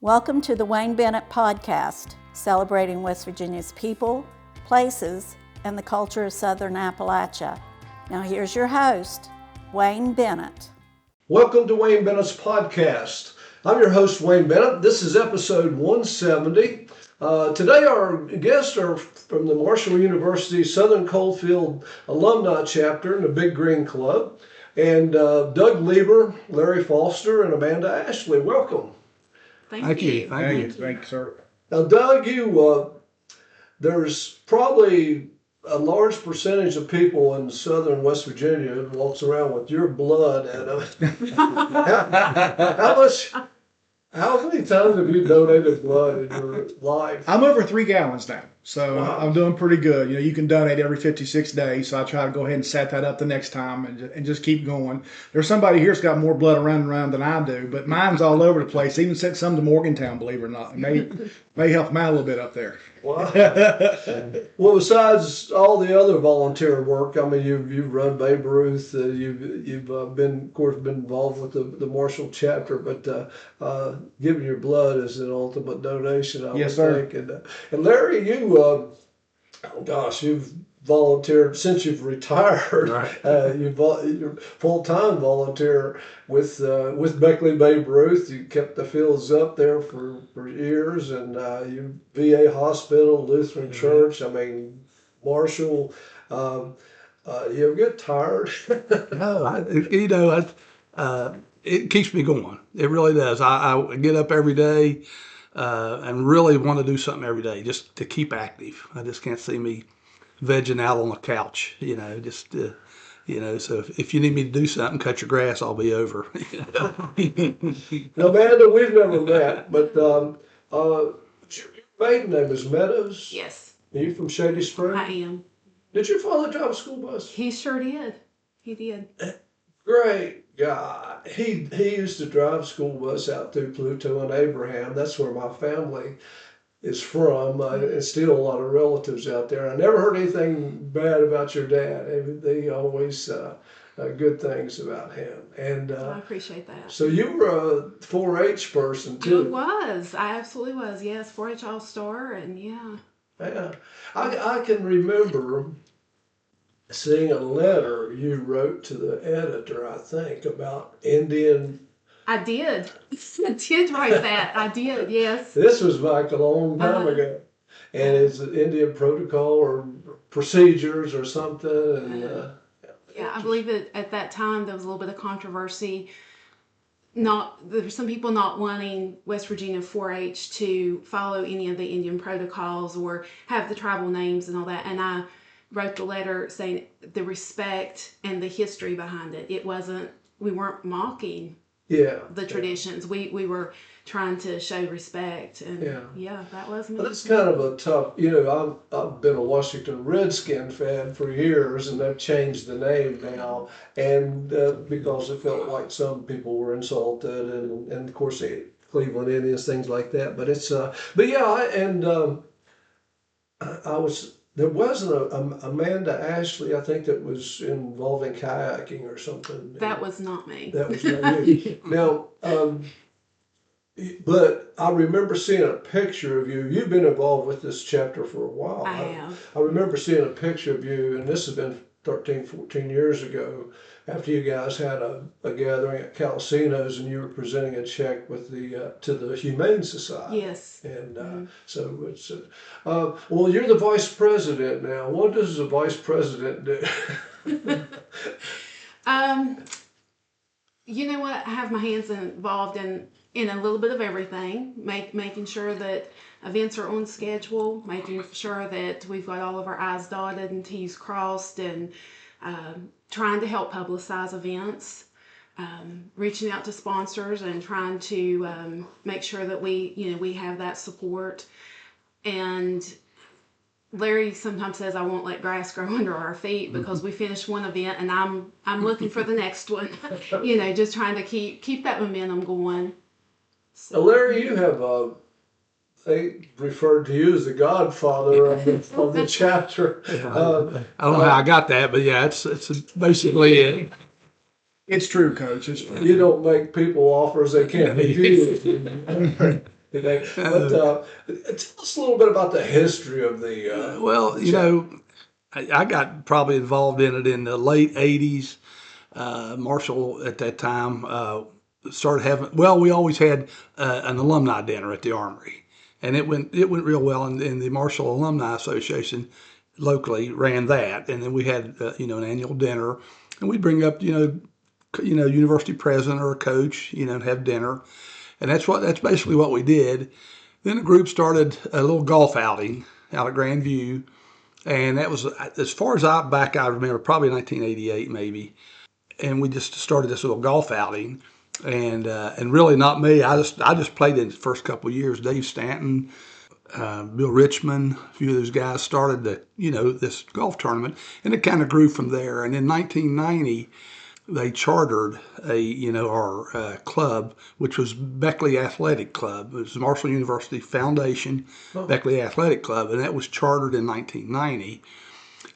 Welcome to the Wayne Bennett Podcast, celebrating West Virginia's people, places, and the culture of Southern Appalachia. Now here's your host, Wayne Bennett. Welcome to Wayne Bennett's Podcast. I'm your host, Wayne Bennett. This is episode 170. Today our guests are from the Marshall University Southern Coalfield Alumni Chapter in the Big Green Club. And Doug Leeber, Larry Foster, and Amanda Ashley. Welcome. Thank you. Thank you, sir. Now, Doug, there's probably a large percentage of people in southern West Virginia who walks around with your blood in them. How many times have you donated blood in your life? I'm over 3 gallons now, so Wow. I'm doing pretty good. You know, you can donate every 56 days, so I try to go ahead and set that up the next time and just keep going. There's somebody here's got more blood around than I do, but mine's all over the place. Even sent some to Morgantown, believe it or not. It may help them out a little bit up there. Wow. Well, besides all the other volunteer work, I mean, you've run Babe Ruth. You've been, of course, been involved with the Marshall chapter, but giving your blood is an ultimate donation, I Yes, would think. And Larry, you've volunteered since you've retired. Right. You're full-time volunteer with Beckley Babe Ruth. You kept the fields up there for years, and you VA Hospital, Lutheran Church. I mean, Marshall. You ever get tired? No, it keeps me going. It really does. I get up every day and really want to do something every day just to keep active. I just can't see me vegging out on the couch, so if you need me to do something, cut your grass, I'll be over. Now, Amanda, we've never met, but your maiden name is Meadows? Yes, Are you from Shady Spring? I am. Did your father drive a school bus? He sure did. He did. Great guy. He used to drive a school bus out through Pluto and Abraham. That's where my family is from. And still a lot of relatives out there. I never heard anything bad about your dad. They always good things about him. And I appreciate that. so you were a 4-H person too. I absolutely was. Yes, 4-H All-Star, and yeah. Yeah, I can remember seeing a letter you wrote to the editor, I think, about Indian. I did. I did write that. I did, yes. This was back a long time ago, and it's an Indian protocol or procedures or something. And Yeah, I believe that at that time there was a little bit of controversy. There were some people not wanting West Virginia 4-H to follow any of the Indian protocols or have the tribal names and all that. And I wrote the letter saying the respect and the history behind it. We weren't mocking the traditions. We were trying to show respect. And that was me. But it's kind of a tough, I've been a Washington Redskin fan for years, and they've changed the name now, and because it felt like some people were insulted, and of course the Cleveland Indians, things like that. But it's, there wasn't Amanda Ashley, I think, that was involved in kayaking or something. That was not me. That was not you. Now, but I remember seeing a picture of you. You've been involved with this chapter for a while. I have. I remember seeing a picture of you, and this has been 13, 14 years ago, after you guys had a gathering at Calcino's, and you were presenting a check with to the Humane Society. Yes. And so it's, well, you're the vice president now. What does the vice president do? You know what? I have my hands involved in a little bit of everything, making sure that events are on schedule, making sure that we've got all of our I's dotted and T's crossed, and trying to help publicize events, reaching out to sponsors and trying to make sure that we have that support. And Larry sometimes says I won't let grass grow under our feet because we finished one event and I'm looking for the next one. Just trying to keep that momentum going. So, Larry, you have they referred to you as the godfather of the chapter. I don't know how I got that, but yeah, it's basically it. It's true, Coach. It's true. You don't make people offers they can't refuse. But tell us a little bit about the history of the. Well, you know, I got probably involved in it in the late '80s. Marshall at that time started having. Well, we always had an alumni dinner at the Armory, and it went real well. And the Marshall Alumni Association locally ran that, and then we had an annual dinner, and we'd bring up university president or a coach, and have dinner, and that's basically what we did. Then the group started a little golf outing out at Grandview, and that was as far as I remember, probably 1988 maybe. And we just started this little golf outing, and really not me. I just played in the first couple of years. Dave Stanton, Bill Richmond, a few of those guys started this golf tournament, and it kind of grew from there. And in 1990, they chartered our club, which was Beckley Athletic Club. It was the Marshall University Foundation Beckley Athletic Club, and that was chartered in 1990.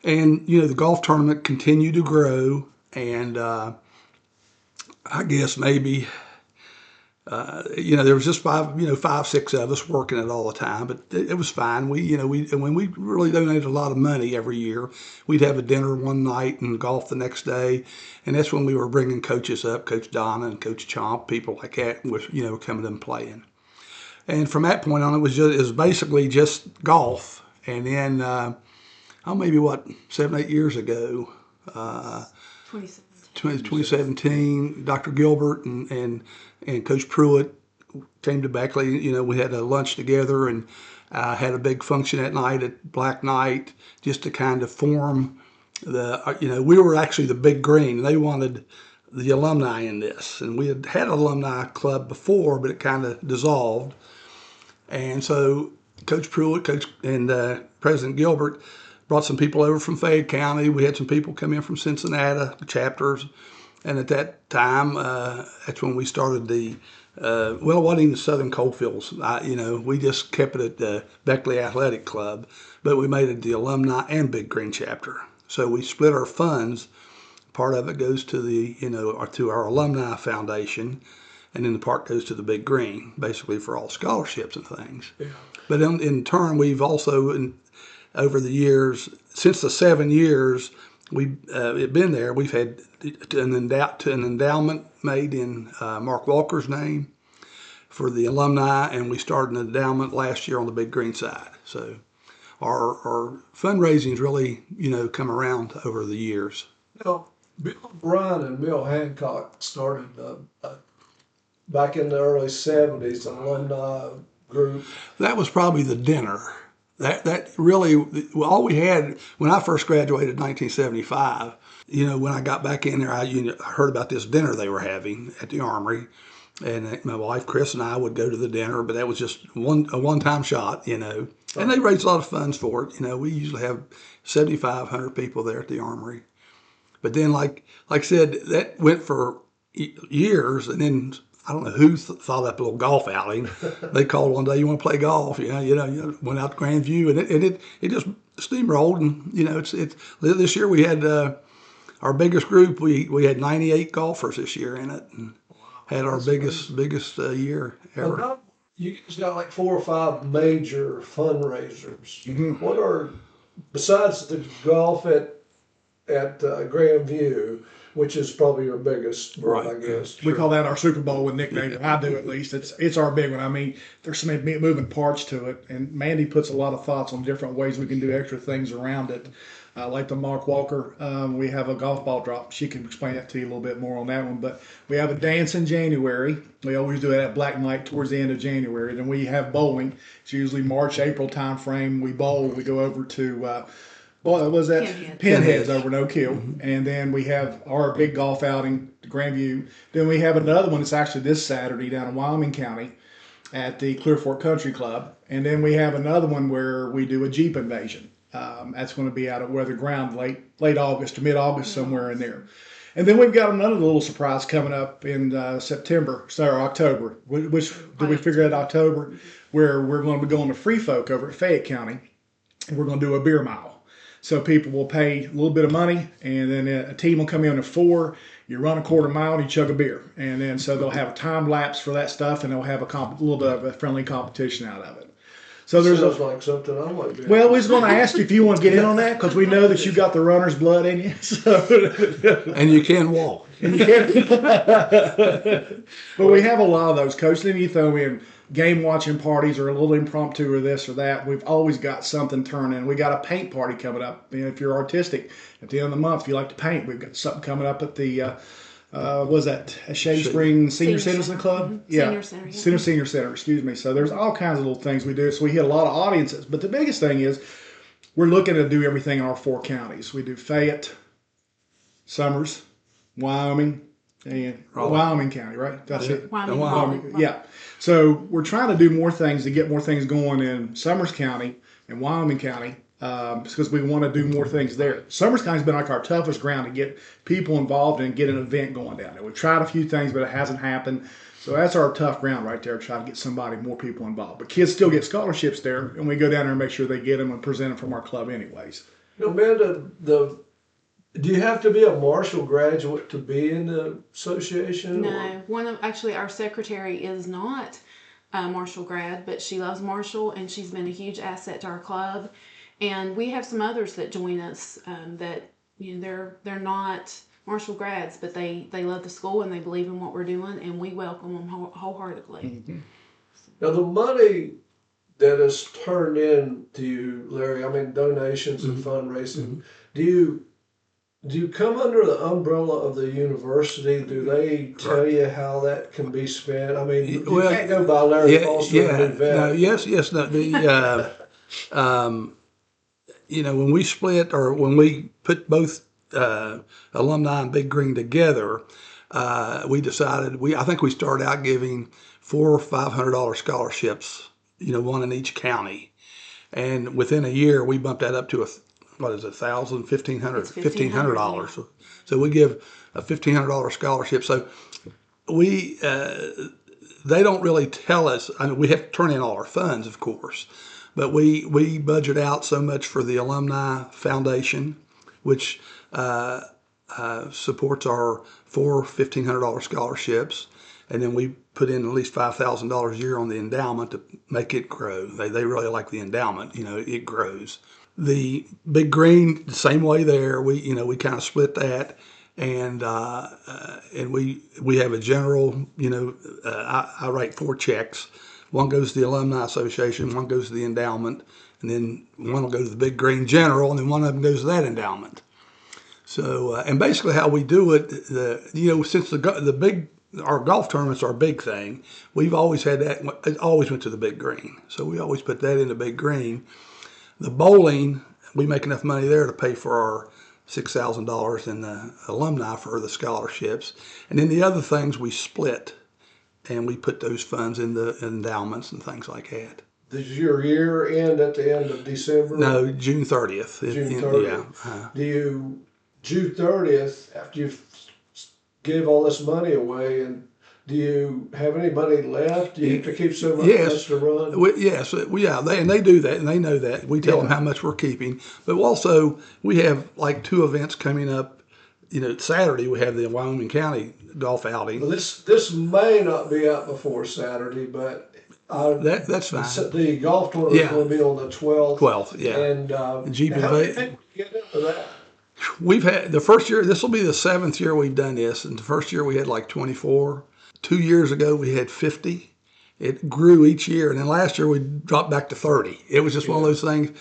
And the golf tournament continued to grow, and I guess maybe there was just five, six of us working it all the time, but it was fine. And when we really donated a lot of money every year, we'd have a dinner one night and golf the next day. And that's when we were bringing coaches up, Coach Donna and Coach Chomp, people like that, was coming and playing. And from that point on, it was basically just golf. And then, maybe 7, 8 years ago, 2017, Dr. Gilbert and Coach Pruitt came to Beckley. We had a lunch together and had a big function that night at Black Knight just to kind of form we were actually the Big Green. They wanted the alumni in this. And we had an alumni club before, but it kind of dissolved. And so Coach Pruitt, and President Gilbert brought some people over from Fayette County. We had some people come in from Cincinnati, chapters. And at that time, that's when we started it wasn't even the Southern Coalfields. We just kept it at the Beckley Athletic Club, but we made it the Alumni and Big Green chapter. So we split our funds. Part of it goes to to our Alumni Foundation, and then the part goes to the Big Green, basically for all scholarships and things. Yeah. But in turn, we've also, over the years, since the 7 years we've been there, we've had an endowment made in Mark Walker's name for the alumni, and we started an endowment last year on the Big Green side. So our fundraising's really come around over the years. Bill Bryan and Bill Hancock started back in the early 70s, an alumni group. That was probably the dinner. That really, all we had when I first graduated in 1975, when I got back in there, I heard about this dinner they were having at the Armory. And my wife, Chris, and I would go to the dinner, but that was just a one-time shot, And they raised a lot of funds for it. We usually have 7,500 people there at the Armory. But then, like I said, that went for years, and then I don't know who thought up a little golf outing. They called one day, "You want to play golf?" Went out to Grandview, and it just steamrolled. And it's this year we had our biggest group. We had 98 golfers this year in it, and had our biggest year ever. Well, you guys got like 4 or 5 major fundraisers. Mm-hmm. What are, besides the golf at Grandview, which is probably your biggest one, right, I guess. We call that our Super Bowl with nickname. I do, at least. It's our big one. I mean, there's so many moving parts to it, and Mandy puts a lot of thoughts on different ways we can do extra things around it. Like the Mark Walker, we have a golf ball drop. She can explain that to you a little bit more on that one. But we have a dance in January. We always do it at Black Knight towards the end of January. Then we have bowling. It's usually March, April time frame. We bowl. We go over to Pinheads over in Oak Hill. Mm-hmm. And then we have our big golf outing to Grandview. Then we have another one that's actually this Saturday down in Wyoming County at the Clear Fork Country Club. And then we have another one where we do a Jeep invasion. That's going to be out at Weather Ground late August to mid-August, somewhere in there. And then we've got another little surprise coming up in October. Did we figure out October? Where we're going to be going to Free Folk over at Fayette County, and we're going to do a beer mile. So people will pay a little bit of money, and then a team will come in at 4. You run a quarter mile and you chug a beer, and then so they'll have a time lapse for that stuff, and they'll have a little bit of a friendly competition out of it. So there's Sounds like something I might be. well, we was going to ask you if you want to get in on that because we know that you got the runner's blood in you. So. And you can walk. But we have a lot of those. Coach, then you throw in game watching parties or a little impromptu or this or that. We've always got something turning. We got a paint party coming up. If you're artistic, at the end of the month, if you like to paint, we've got something coming up at the was that a Shady Springs Senior Citizen Club? Mm-hmm. Yeah, Senior Center. Senior Center. Excuse me. So there's all kinds of little things we do. So we hit a lot of audiences. But the biggest thing is we're looking to do everything in our 4 counties. We do Fayette, Summers, Wyoming, and Wyoming County, right? That's it. Wyoming. Yeah. So we're trying to do more things to get more things going in Summers County and Wyoming County because we want to do more things there. Summers County's been like our toughest ground to get people involved and get an event going down there. We've tried a few things, but it hasn't happened. So that's our tough ground right there, try to get more people involved. But kids still get scholarships there, and we go down there and make sure they get them and present them from our club anyways. Amanda, do you have to be a Marshall graduate to be in the association? No, actually our secretary is not a Marshall grad, but she loves Marshall and she's been a huge asset to our club. And we have some others that join us that they're not Marshall grads, but they love the school and they believe in what we're doing, and we welcome them wholeheartedly. Mm-hmm. Now the money that is turned in to you, Larry, I mean donations and fundraising, do you come under the umbrella of the university? Do they tell you how that can be spent? I mean, you can't go by Larry Foster and do that. No, yes. No, when we split or when we put both Alumni and Big Green together, we decided I think we started out giving $400 or $500 scholarships, one in each county, and within a year we bumped that up to $1,000, $1,500. So we give a $1,500 scholarship. So they don't really tell us. I mean, we have to turn in all our funds, of course, but we budget out so much for the Alumni Foundation, which supports our 4 $1,500 scholarships, and then we put in at least $5,000 a year on the endowment to make it grow. They really like the endowment. It grows. The Big Green, the same way there. We kind of split that, and we have a general. I write 4 checks. One goes to the Alumni Association, one goes to the endowment, and then one will go to the Big Green General, and then one of them goes to that endowment. So, and basically how we do it, since our golf tournaments are a big thing, we've always had that. It always went to the Big Green, so we always put that in the Big Green. The bowling, we make enough money there to pay for our $6,000 in the Alumni for the scholarships. And then the other things we split, and we put those funds in the endowments and things like that. Does your year end at the end of December? No, June 30th. June 30th. Do you, June 30th, after you give all this money away, and do you have any money left? Do you have to keep so much to run? They do that, and they know that. We tell them how much we're keeping. But also, we have like 2 events coming up. Saturday we have the Wyoming County golf outing. Well, this may not be out before Saturday, but that's fine. The golf tournament is going to be on the 12th. 12th, yeah. And how do you think we get into that? We've had the first year. This will be the 7th year we've done this, and the first year we had like 24. 2 years ago we had 50. It grew each year, and then last year we dropped back to 30. It was just one of those things.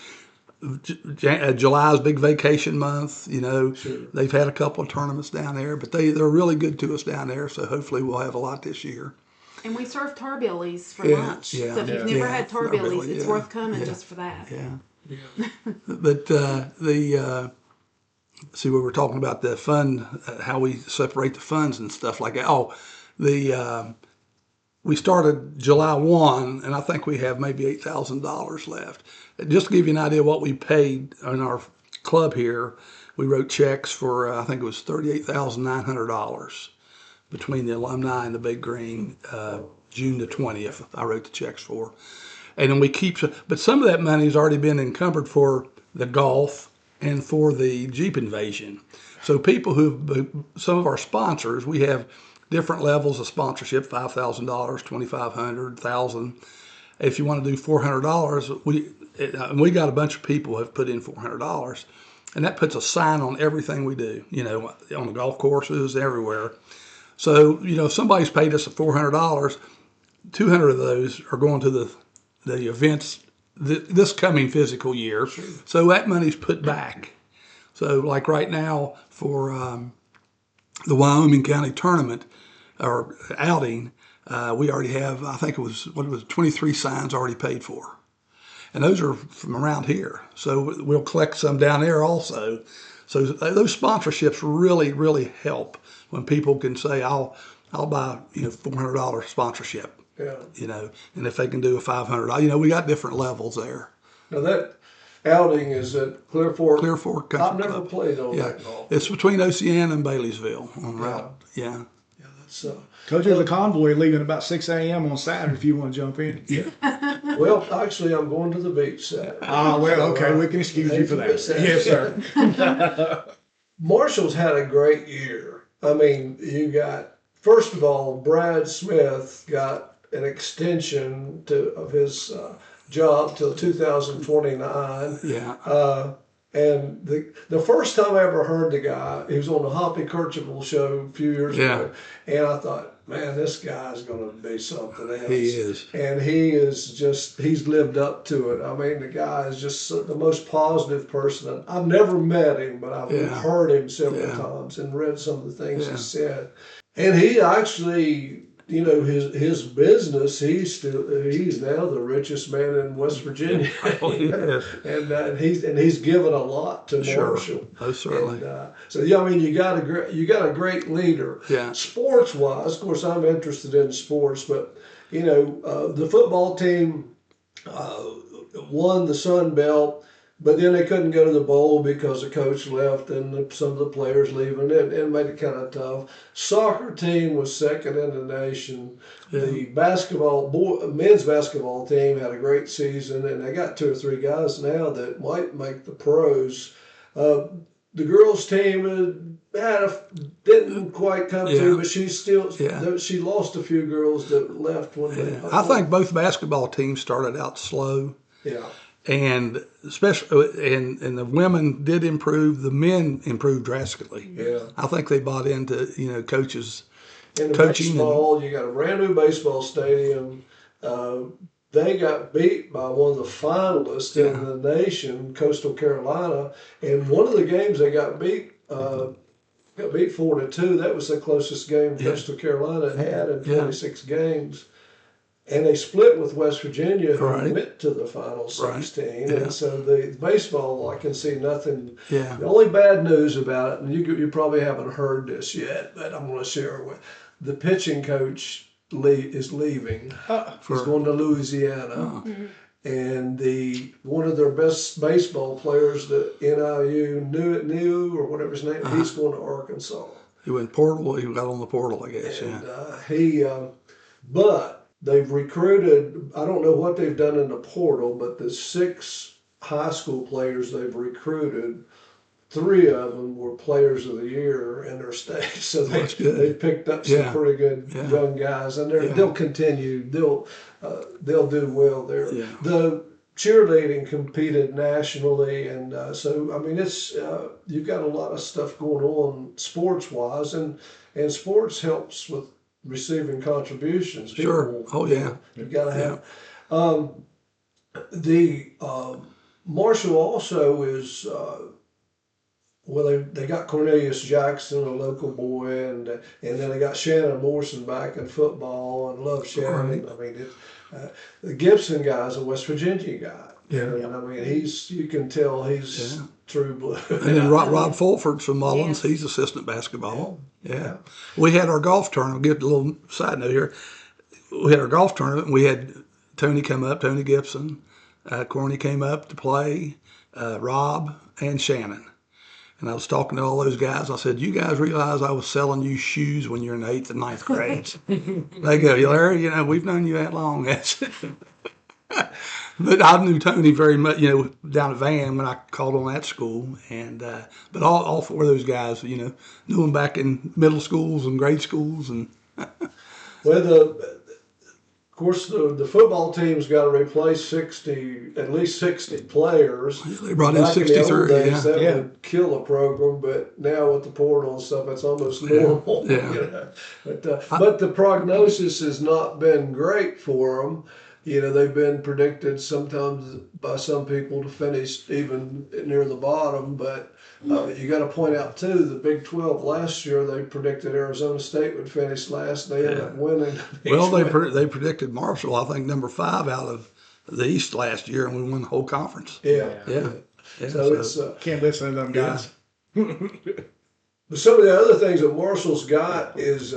July's big vacation month. They've had a couple of tournaments down there, but they're really good to us down there. So hopefully we'll have a lot this year. And we serve tarbillies for lunch. Yeah, so if you've never had tarbillies, it's worth coming just for that. Yeah. But see, we were talking about the fund, how we separate the funds and stuff like that. We started July 1, and I think we have maybe $8,000 left. Just to give you an idea of what we paid in our club here, we wrote checks for, I think it was $38,900 between the Alumni and the Big Green, June the 20th, I wrote the checks for. And then we keep, but some of that money has already been encumbered for the golf and for the Jeep invasion. So people some of our sponsors, we have different levels of sponsorship: $5,000, $2,500, $1,000. If you want to do $400, we got a bunch of people who have put in $400, and that puts a sign on everything we do. On the golf courses, everywhere. So if somebody's paid us $400, 200 of those are going to the events this coming physical year. Sure. So that money's put back. So like right now for the Wyoming County tournament or outing, we already have, I think it was 23 signs already paid for. And those are from around here. So we'll collect some down there also. So those sponsorships really, really help when people can say, I'll buy, $400 sponsorship. Yeah. And if they can do a $500, we got different levels there. Now that outing is at Clear Fork. Clear Fork Country I've never Club. Played on that golf. It's between Oceana and Baileysville on the route. Yeah. Yeah, that's Coach, there's a convoy leaving about 6 a.m. on Saturday if you want to jump in. Yeah. Well, actually, I'm going to the beach Saturday. Okay, we can excuse you for that. Yes, sir. Marshall's had a great year. I mean, you got, first of all, Brad Smith got an extension of his job till 2029. Yeah. And the first time I ever heard the guy, he was on the Hoppy Kercheval show a few years ago, and I thought, man, this guy's going to be something else. He is. And he's lived up to it. I mean, the guy is just the most positive person. I've never met him, but I've heard him several times and read some of the things he said. And he actually, his business, he's now the richest man in West Virginia. Oh, yes. and he's given a lot to Marshall. Oh, certainly. And, so yeah, I mean, you got a great leader. Yeah. Sports wise, of course, I'm interested in sports, but the football team won the Sun Belt. But then they couldn't go to the bowl because the coach left and some of the players leaving. It made it kind of tough. Soccer team was second in the nation. Yeah. The men's basketball team had a great season, and they got 2 or 3 guys now that might make the pros. The girls team didn't quite come to, but she lost a few girls that left when they. I think both basketball teams started out slow. Yeah. And especially, and the women did improve. The men improved drastically. Yeah, I think they bought into coaches. In the baseball, you got a brand new baseball stadium. They got beat by one of the finalists in the nation, Coastal Carolina, and one of the games they got beat 4-2. That was the closest game Coastal Carolina had in 26 games. And they split with West Virginia, who went to the final 16. Right. Yeah. And so the baseball, I can see nothing. Yeah. The only bad news about it, and you probably haven't heard this yet, but I'm going to share it with the pitching coach is leaving. He's going to Louisiana. And one of their best baseball players, the NIU New or whatever his name, he's going to Arkansas. He went portal. He got on the portal, I guess. And but they've recruited, I don't know what they've done in the portal, but the 6 high school players they've recruited, 3 of them were players of the year in their state. So they picked up some pretty good young guys, and they'll continue. They'll do well there. Yeah. The cheerleading competed nationally, and so I mean it's you've got a lot of stuff going on sports wise, and sports helps with receiving contributions. Sure. Oh yeah. You got to have. The Marshall also is. Well, they got Cornelius Jackson, a local boy, and then they got Shannon Morrison back in football, and love Shannon. Right. I mean, the Gibson guy's a West Virginia guy. Yeah. And I mean, you can tell he's true blue. And then Rod Fulford's from Mullins. He's assistant basketball. Yeah. We had our golf tournament. I'll get a little side note here. We had our golf tournament. And we had Tony come up, Tony Gibson. Corny came up to play, Rob, and Shannon. And I was talking to all those guys. I said, you guys realize I was selling you shoes when you're in the 8th and 9th grades? They go, Larry, we've known you that long. But I knew Tony very much, down at Van when I called on that school, and but all four of those guys, knew them back in middle schools and grade schools, and Well, of course, the football team's got to replace at least 60 players. they brought in Back in the old 63. days, Yeah, that Yeah. would kill a program, but now with the portal and stuff, it's almost normal. Yeah. But the prognosis has not been great for them. They've been predicted sometimes by some people to finish even near the bottom, but you got to point out too, the Big 12 last year they predicted Arizona State would finish last. They ended up winning. Well, they predicted Marshall, I think, number 5 out of the East last year, and we won the whole conference. Yeah. Yeah. So it's Can't listen to them guys. but some of the other things that Marshall's got is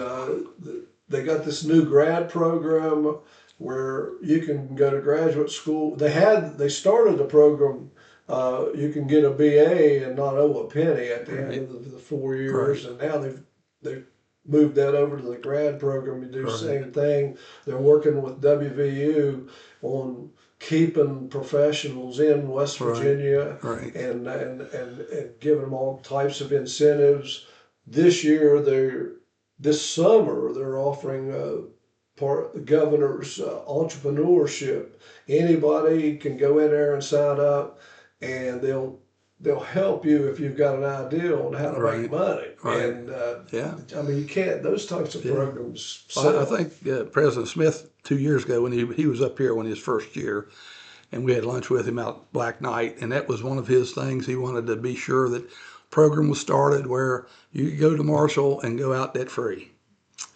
they got this new grad program where you can go to graduate school. They started the program. You can get a BA and not owe a penny at the end of the 4 years, and now they've moved that over to the grad program. You do the same thing. They're working with WVU on keeping professionals in West Virginia and giving them all types of incentives. This summer they're offering the governor's entrepreneurship. Anybody can go in there and sign up, and they'll help you if you've got an idea on how to make money. And I mean, you can't, those types of programs. Well, I think President Smith 2 years ago when he was up here when his first year, and we had lunch with him out Black Knight, and that was one of his things. He wanted to be sure that program was started where you could go to Marshall and go out debt free,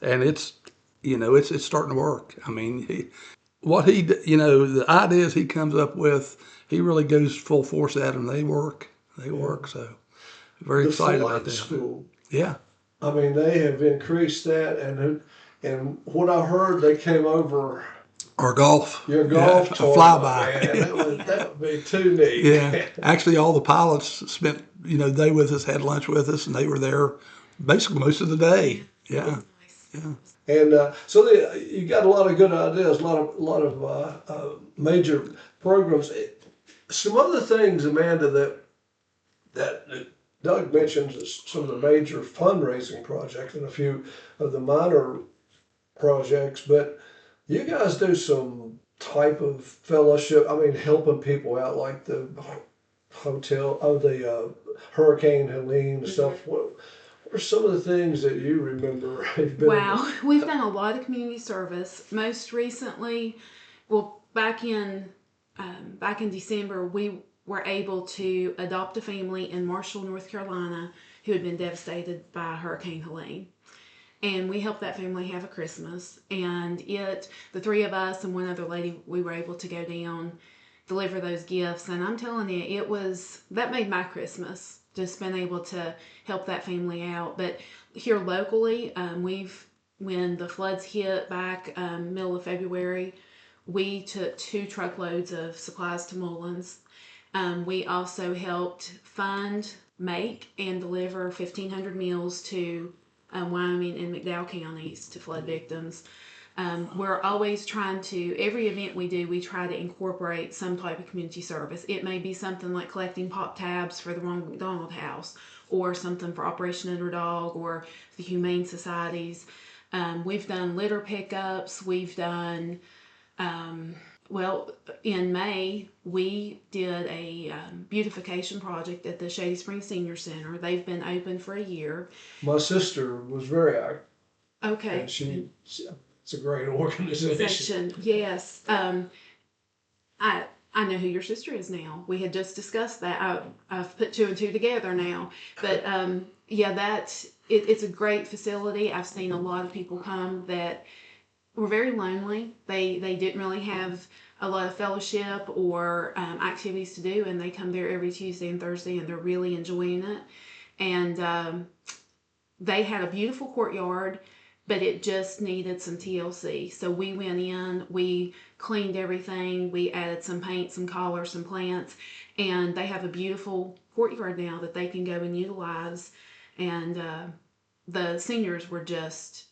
and it's starting to work. I mean, the ideas he comes up with, he really goes full force at them. They work. So very excited about that. School. Yeah. I mean, they have increased that, and what I heard, they came over Our golf. your golf a tournament, flyby. Man, that would be too neat. Yeah. Actually, all the pilots spent day with us, had lunch with us, and they were there basically most of the day. Yeah. Yeah. And so you got a lot of good ideas, a lot of major programs. Some other things, Amanda, that Doug mentions is some of the major fundraising projects and a few of the minor projects, but you guys do some type of fellowship. I mean, helping people out, like the Hurricane Helene stuff. What are some of the things that you remember? Wow, we've done a lot of community service. Most recently, back in December, we were able to adopt a family in Marshall, North Carolina, who had been devastated by Hurricane Helene. And we helped that family have a Christmas. And the three of us and one other lady, we were able to go down, deliver those gifts. And I'm telling you, that made my Christmas, just been able to help that family out. But here locally, when the floods hit back middle of February, we took 2 truckloads of supplies to Mullins. We also helped fund, make, and deliver 1,500 meals to Wyoming and McDowell counties to flood victims. We're always trying to, every event we do, we try to incorporate some type of community service. It may be something like collecting pop tabs for the Ronald McDonald House, or something for Operation Underdog, or the Humane Societies. We've done litter pickups. We've done, in May, we did a beautification project at the Shady Springs Senior Center. They've been open for a year. My sister was very active. Okay. And it's a great organization. Yes. I know who your sister is now. We had just discussed that. I've put 2 and 2 together now. But it's a great facility. I've seen a lot of people come that were very lonely. They didn't really have a lot of fellowship or activities to do, and they come there every Tuesday and Thursday, and they're really enjoying it. And they had a beautiful courtyard, but it just needed some TLC. So we went in, we cleaned everything, we added some paint, some color, some plants, and they have a beautiful courtyard now that they can go and utilize. And the seniors were just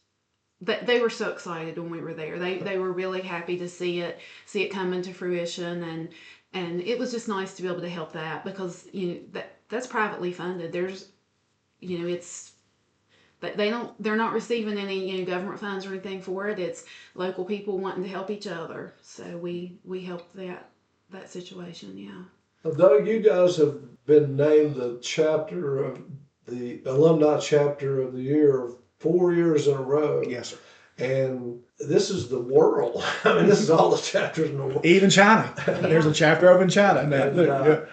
they were so excited when we were there. They were really happy to see it come into fruition, and it was just nice to be able to help that, because that's privately funded. There's it's they're not receiving any government funds or anything for it. It's local people wanting to help each other. So we helped that situation. Yeah. Well, Doug, you guys have been named the alumni chapter of the year 4 years in a row. Yes, sir. And this is the world. I mean, this is all the chapters in the world. Even China. There's a chapter over in China.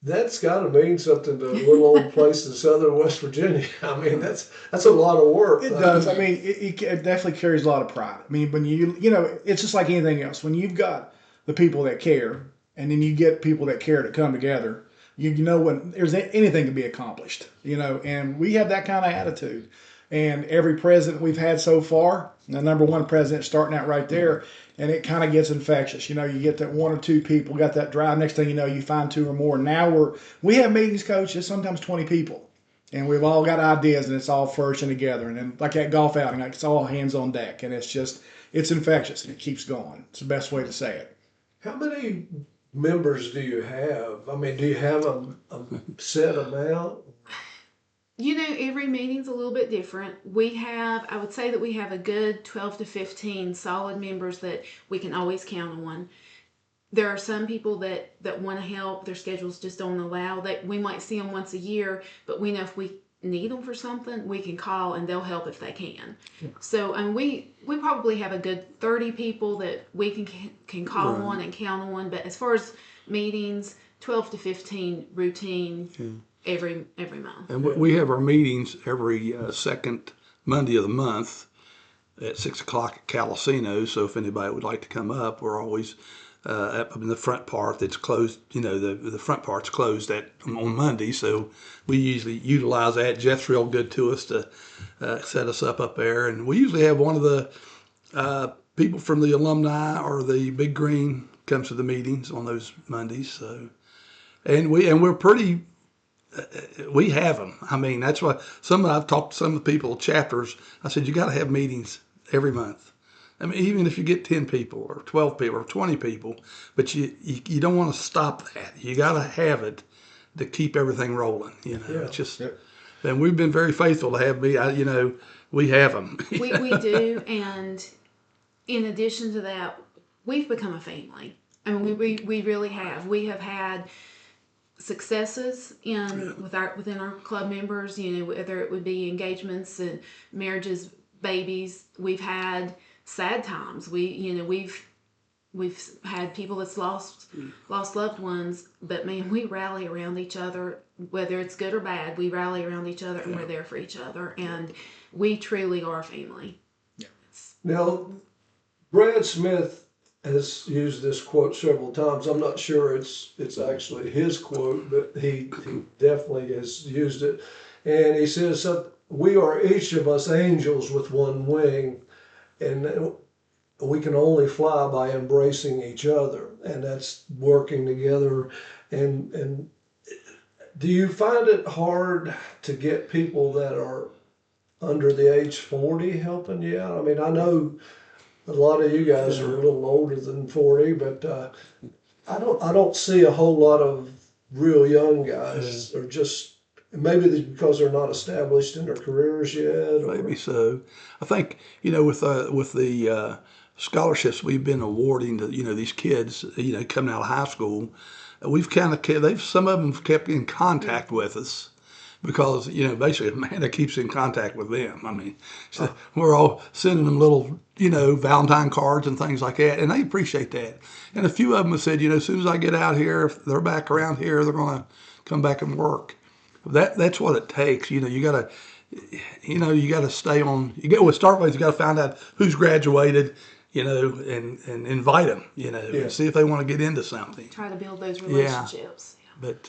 That's got to mean something to a little old place in southern West Virginia. I mean, that's a lot of work. It does. I mean, it definitely carries a lot of pride. I mean, when it's just like anything else. When you've got the people that care, and then you get people that care to come together, you know when there's anything to be accomplished. And we have that kind of attitude. And every president we've had so far, the number one president starting out right there, and it kind of gets infectious. You get that one or two people, got that drive. Next thing you know, you find two or more. Now we have meetings, Coach, it's sometimes 20 people. And we've all got ideas, and it's all flourishing together. And then like that golf outing, it's all hands on deck. And it's infectious, and it keeps going. It's the best way to say it. How many members do you have? I mean, do you have a set amount? Every meeting's a little bit different. I would say that we have a good 12 to 15 solid members that we can always count on. There are some people that want to help. Their schedules just don't allow. We might see them once a year, but we know if we need them for something, we can call and they'll help if they can. Yeah. So, and we probably have a good 30 people that we can call on and count on. But as far as meetings, 12 to 15 routine. Yeah. Every month. And we have our meetings every second Monday of the month at 6 o'clock at Calasino. So if anybody would like to come up, we're always up in the front part that's closed. The front part's closed on Monday. So we usually utilize that. Jeff's real good to us to set us up there. And we usually have one of the people from the alumni or the Big Green comes to the meetings on those Mondays. So, and we're pretty. We have them. I mean, that's why I've talked to some of the people, chapters. I said, you got to have meetings every month. I mean, even if you get 10 people or 12 people or 20 people, but you don't want to stop that. You got to have it to keep everything rolling. It's just, and we've been very faithful to have we have them. We do. And in addition to that, we've become a family. I mean, we really have. We have had successes within our club members, whether it would be engagements and marriages, babies. We've had sad times. We've had people that's lost loved ones, but man, we rally around each other, whether it's good or bad. We rally around each other, and we're there for each other, and we truly are a family. Yeah. Now, Brad Smith has used this quote several times. I'm not sure it's actually his quote, but he definitely has used it. And he says, we are each of us angels with one wing, and we can only fly by embracing each other. And that's working together. And do you find it hard to get people that are under the age 40 helping you out? I mean, I know a lot of you guys are a little older than 40, but I don't see a whole lot of real young guys, or just maybe because they're not established in their careers yet. Maybe so. I think with the scholarships we've been awarding to these kids coming out of high school, we've some of them have kept in contact with us. Because, basically Amanda keeps in contact with them. I mean, we're all sending them little, Valentine cards and things like that. And they appreciate that. And a few of them have said, as soon as I get out here, if they're back around here, they're going to come back and work. That's what it takes. You got to stay on. Start with, you got to find out who's graduated, and invite them, and see if they want to get into something. Try to build those relationships. Yeah. But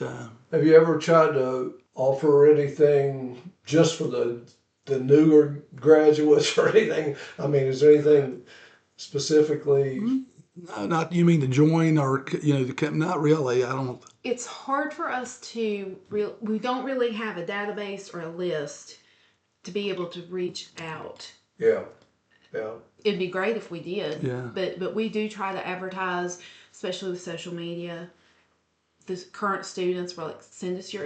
have you ever tried to offer anything just for the newer graduates or anything? I mean, is there anything specifically? No, not you mean to join or not really. I don't. It's hard for us to we don't really have a database or a list to be able to reach out Yeah. Yeah. It'd be great if we did. Yeah. But we do try to advertise, especially with social media. The current students were like, send us your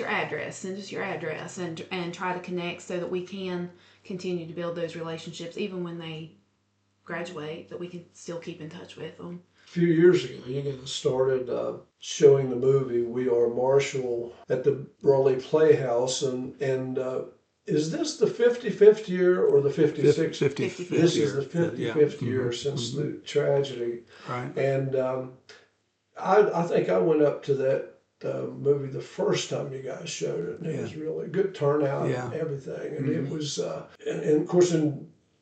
address, and try to connect so that we can continue to build those relationships even when they graduate, that we can still keep in touch with them. A few years ago, you guys started showing the movie We Are Marshall at the Raleigh Playhouse, and is this the 55th year or the 56th? 55th This year. is the 55th year since the tragedy. Right. And I think I went up to that movie the first time you guys showed it, and it was really good turnout and everything. And it was, and of course,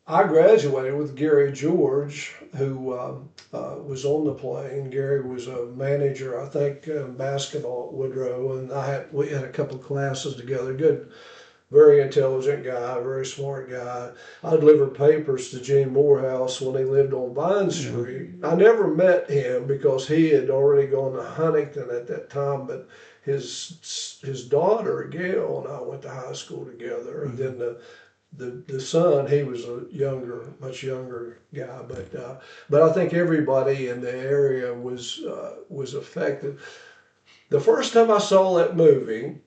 I graduated with Gary George, who was on the play, and Gary was a manager, I think, in basketball at Woodrow, and we had a couple of classes together. Good, very intelligent guy, very smart guy. I delivered papers to Gene Morehouse when he lived on Vine Street. I never met him because he had already gone to Huntington at that time, but his daughter, Gail, and I went to high school together, and then the son, he was a much younger guy, but I think everybody in the area was affected. The first time I saw that movie,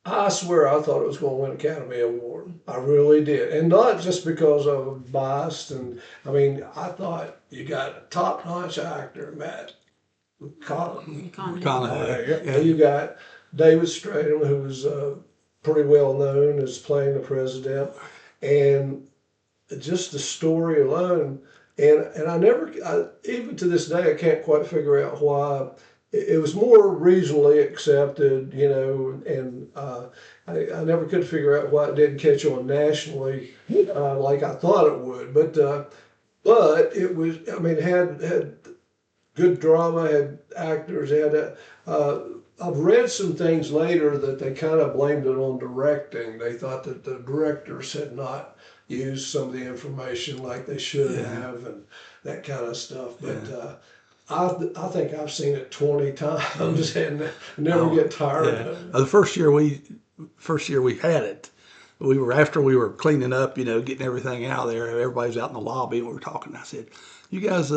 I swear I thought it was going to win Academy Award. I really did, and not just because I was biased. And I mean, I thought you got a top-notch actor, Matt McConaughey. Yeah. You got David Stratton, who was pretty well known as playing the president, and just the story alone. And even to this day, I can't quite figure out why. It was more regionally accepted, and I never could figure out why it didn't catch on nationally like I thought it would. But it was, I mean, it had good drama, had actors, I've read some things later that they kind of blamed it on directing. They thought that the directors had not used some of the information like they should have, and that kind of stuff. But I think I've seen it 20 times and never get tired of it. The first year we had it, after we were cleaning up, getting everything out there. Everybody was out in the lobby and we were talking. I said, "You guys,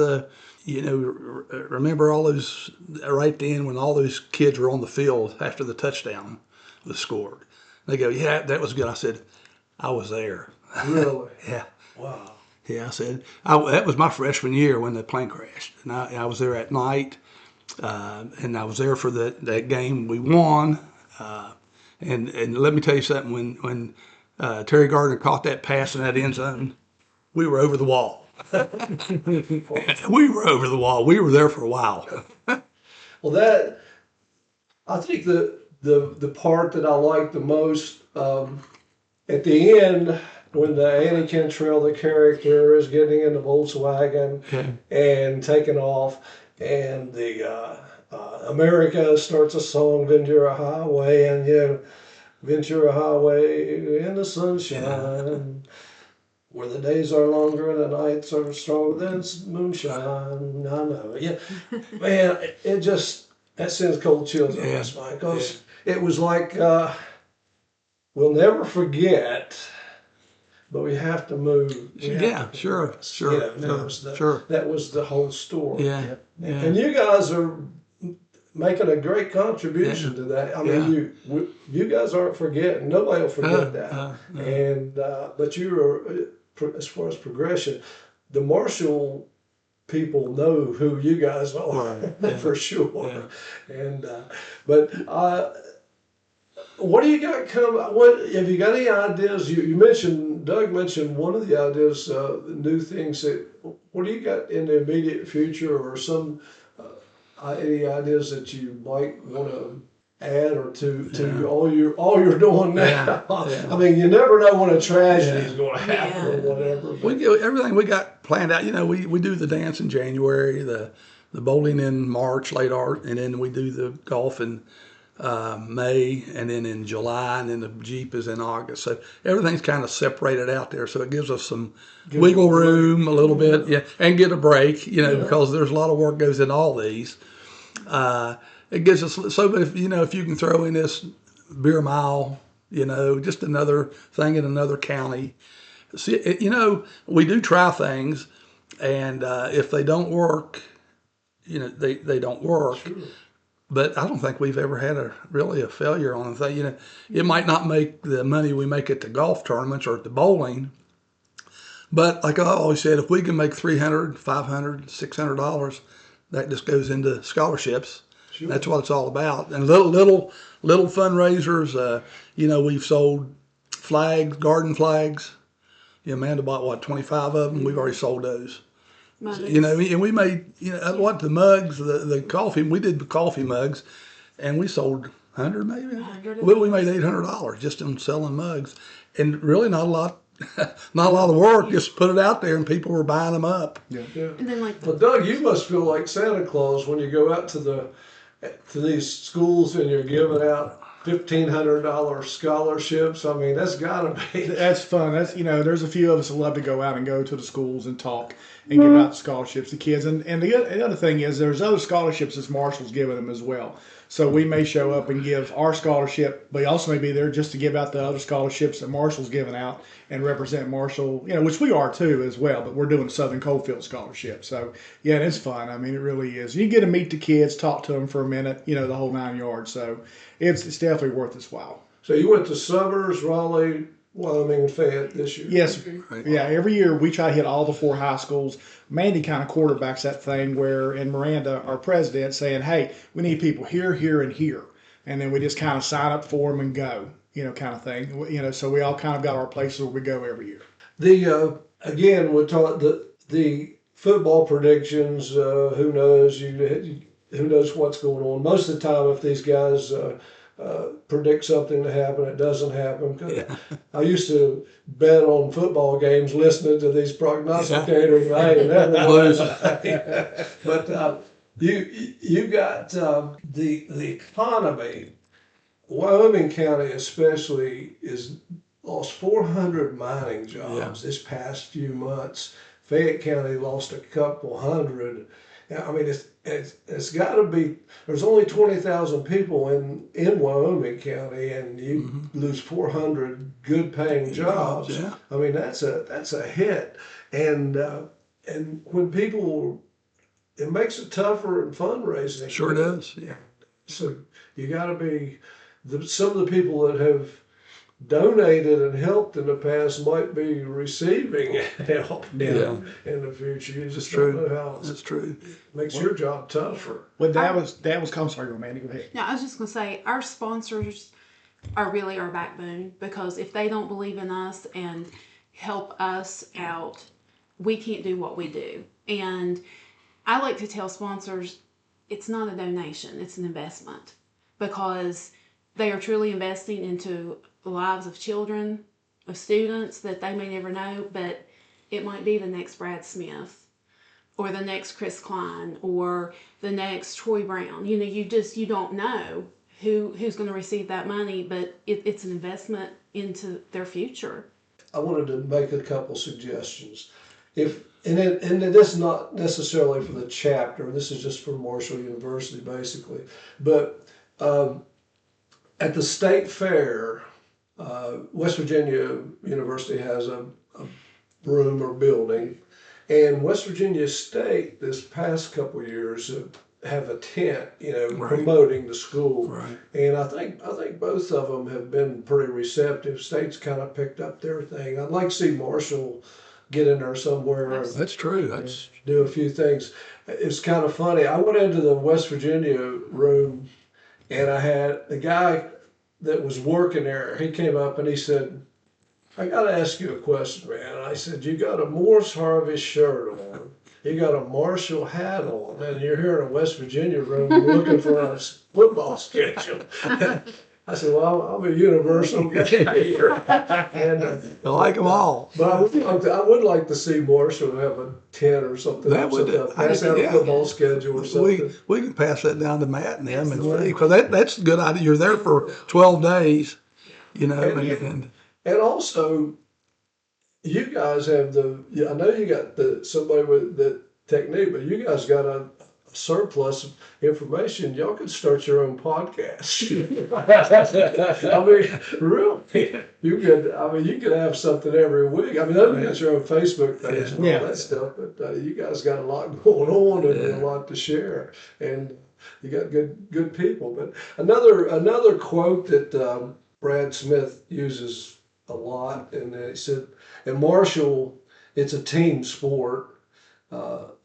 remember all those right then when all those kids were on the field after the touchdown was scored?" They go, "Yeah, that was good." I said, "I was there." Really? Yeah. Wow. Yeah, I said, that was my freshman year when the plane crashed. And I was there at night, and I was there for that game we won. And let me tell you something, when Terry Gardner caught that pass in that end zone, we were over the wall. We were over the wall. We were there for a while. Well, I think the part that I like the most at the end, when the Annie Cantrell, the character, is getting in the Volkswagen and taking off, and the America starts a song, Ventura Highway, and Ventura Highway in the sunshine, where the days are longer and the nights are stronger than moonshine. I know, man, that sends cold chills up my spine, because it was like, we'll never forget. But we have to move. Sure. That was the whole story. Yeah. And you guys are making a great contribution to that. I mean, you guys aren't forgetting. Nobody will forget that. And but you are, as far as progression, the Marshall people know who you guys are for sure. And but. What do you got coming? What have you got any ideas? Doug mentioned one of the ideas, new things. What do you got in the immediate future, or some any ideas that you might want to add or to all you're doing now? I mean, you never know when a tragedy is going to happen or whatever. Everything we got planned out. We do the dance in January, the bowling in March, late art, and then we do the golf in May, and then in July, and then the Jeep is in August. So everything's kind of separated out there. So it gives us some wiggle room a little bit, and get a break, because there's a lot of work goes into all these. It gives us, so if you can throw in this beer mile, just another thing in another county, See, we do try things, and if they don't work, they don't work. Sure. But I don't think we've ever had really a failure on a thing. It might not make the money we make at the golf tournaments or at the bowling, but like I always said, if we can make $300, $500, $600, that just goes into scholarships. Sure. That's what it's all about. And little fundraisers. We've sold flags, garden flags. Amanda bought 25 of them. We've already sold those. Mugs. And we made the mugs, the coffee. We did the coffee mugs, and we sold 100 maybe. 100 We made $800 just in selling mugs, and really not a lot. Not a lot of work. Just put it out there, and people were buying them up. Yeah. And then Well, Doug, you must feel like Santa Claus when you go out to these schools and you're giving out $1,500 scholarships. I mean, that's got to be. That's fun. There's a few of us that love to go out and go to the schools and talk and give out scholarships to kids. And the other thing is there's other scholarships that Marshall's giving them as well. So we may show up and give our scholarship, but we also may be there just to give out the other scholarships that Marshall's giving out and represent Marshall, which we are too as well, but we're doing Southern Coalfield Scholarship. So, yeah, it's fun. I mean, it really is. You get to meet the kids, talk to them for a minute, the whole 9 yards. So it's definitely worth its while. So you went to Summers, Raleigh, Wyoming, and Fayette this year? Yes. Right. Yeah, every year we try to hit all the 4 high schools. Mandy kind of quarterbacks that thing and Miranda, our president, saying, hey, we need people here, here, and here. And then we just kind of sign up for them and go, kind of thing. So we all kind of got our places where we go every year. Again, we're talking the football predictions, who knows? Who knows what's going on? Most of the time, if these guys predict something to happen, it doesn't happen. Yeah. I used to bet on football games listening to these prognosticators. Yeah. Hey, never Lose. But you got the economy. Wyoming County especially is lost 400 mining jobs this past few months. Fayette County lost a couple hundred. I mean, it's got to be. There's only 20,000 people in Wyoming County, and you lose 400 good-paying jobs. Yeah. I mean, that's a hit, and when people, it makes it tougher in fundraising. Sure does. Yeah. So you got to be. Some of the people that have donated and helped in the past might be receiving help in the future. You just don't know how That's true. it makes your job tougher. Well, that was I'm sorry, Mandy, go ahead. Now, I was just going to say, our sponsors are really our backbone, because if they don't believe in us and help us out, we can't do what we do. And I like to tell sponsors, it's not a donation, it's an investment, because they are truly investing into the lives of children, of students that they may never know, but it might be the next Brad Smith or the next Chris Klein or the next Troy Brown. You don't know who's going to receive that money, but it's an investment into their future. I wanted to make a couple suggestions. And this is not necessarily for the chapter. This is just for Marshall University, basically. But at the state fair, West Virginia University has a room or building, and West Virginia State this past couple of years have a tent, promoting the school. Right. And I think both of them have been pretty receptive. State's kind of picked up their thing. I'd like to see Marshall get in there somewhere. That's true. That's Do a few things. It's kind of funny. I went into the West Virginia room, and I had the guy that was working there. He came up and he said, I got to ask you a question, man. And I said, you got a Morris Harvest shirt on. You got a Marshall hat on, and you're here in a West Virginia room looking for a football schedule. I said, well, I'm a universal guy here. And, I like them all. But I would like to see Marshall have a tent or something. That would pass out a football schedule or something. We can pass that down to Matt and them, and because that's a good idea. You're there for 12 days, and also, you guys have I know you got somebody with the technique, but you guys got a surplus information, y'all could start your own podcast. I mean, really, you could. I mean, you could have something every week. I mean, you got your own Facebook page and all that stuff, but you guys got a lot going on and a lot to share, and you got good people. But another quote that Brad Smith uses a lot, and he said, "In Marshall, it's a team sport.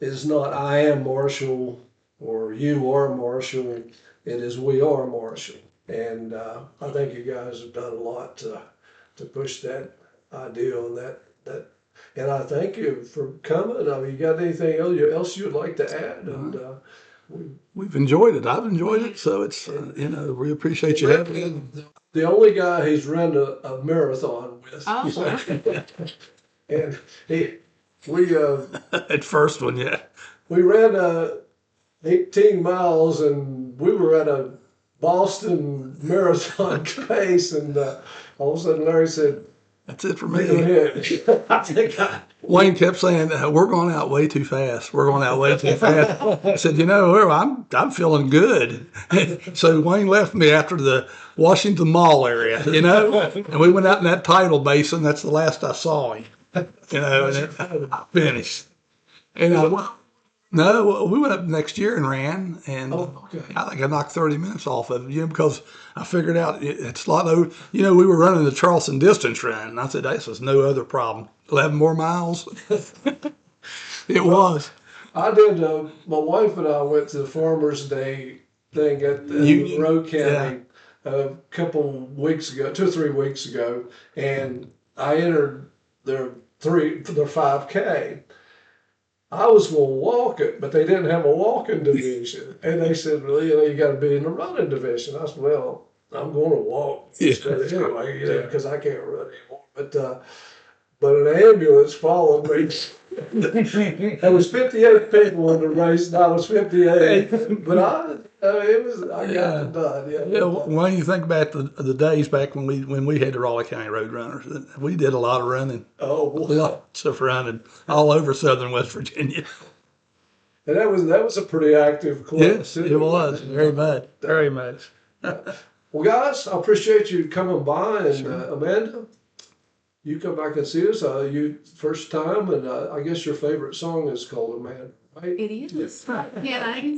It's not I am Marshall or you are Marshall. It is we are Marshall." And I think you guys have done a lot to push that idea on that. And I thank you for coming. I mean, you got anything else you'd like to add? And we've enjoyed it. I've enjoyed it. So it's we appreciate you having us. The only guy he's run a marathon with. Oh. And we At first one, yeah. We ran 18 miles, and we were at a Boston marathon pace, and all of a sudden Larry said, "That's it for "Go me." ahead." I think Wayne kept saying, "We're going out way too fast. We're going out way too fast." I said, I'm feeling good. So Wayne left me after the Washington Mall area, and we went out in that tidal basin. That's the last I saw him, and I finished. And no, we went up next year and ran, and I think I knocked 30 minutes off of it, because I figured out it's a lot of, we were running the Charleston distance run, and I said, this was no other problem. 11 more miles. It was. I did, my wife and I went to the Farmers Day thing at Monroe County a couple weeks ago, 2 or 3 weeks ago, and I entered their 5K. I was going to walk it, but they didn't have a walking division. And they said, well, you got to be in the running division. I said, well, I'm going to walk anyway, because I can't run anymore. But an ambulance followed me. There was 58 people in the race, and I was 58. But I got it done. Yeah. When you think about the days back when we had the Raleigh County Road Runners, we did a lot of running. Lots of running all over southern West Virginia. And that was a pretty active club. Yes, it was very much. Well, guys, I appreciate you coming by, and Amanda, you come back and see us. You first time, and I guess your favorite song is called Amanda, right? It is. Yeah.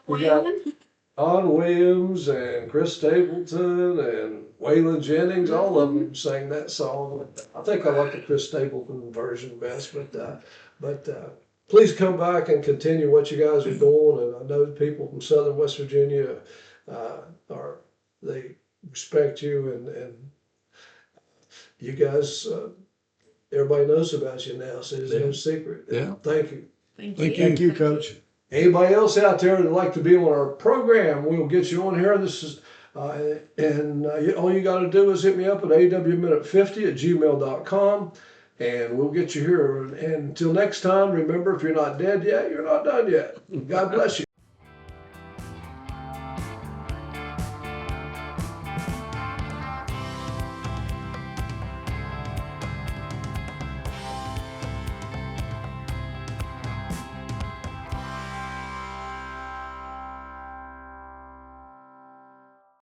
We got Don Williams and Chris Stapleton and Waylon Jennings. All of them sang that song. I think I like the Chris Stapleton version best, but please come back and continue what you guys are doing. And I know the people from Southern West Virginia they respect you, and you guys, everybody knows about you now, so there's no secret. Yeah. Thank you. Thank you, Coach. Anybody else out there that'd like to be on our program, we'll get you on here. This is, all you got to do is hit me up at awminute50@gmail.com, and we'll get you here. And until next time, remember, if you're not dead yet, you're not done yet. God bless you.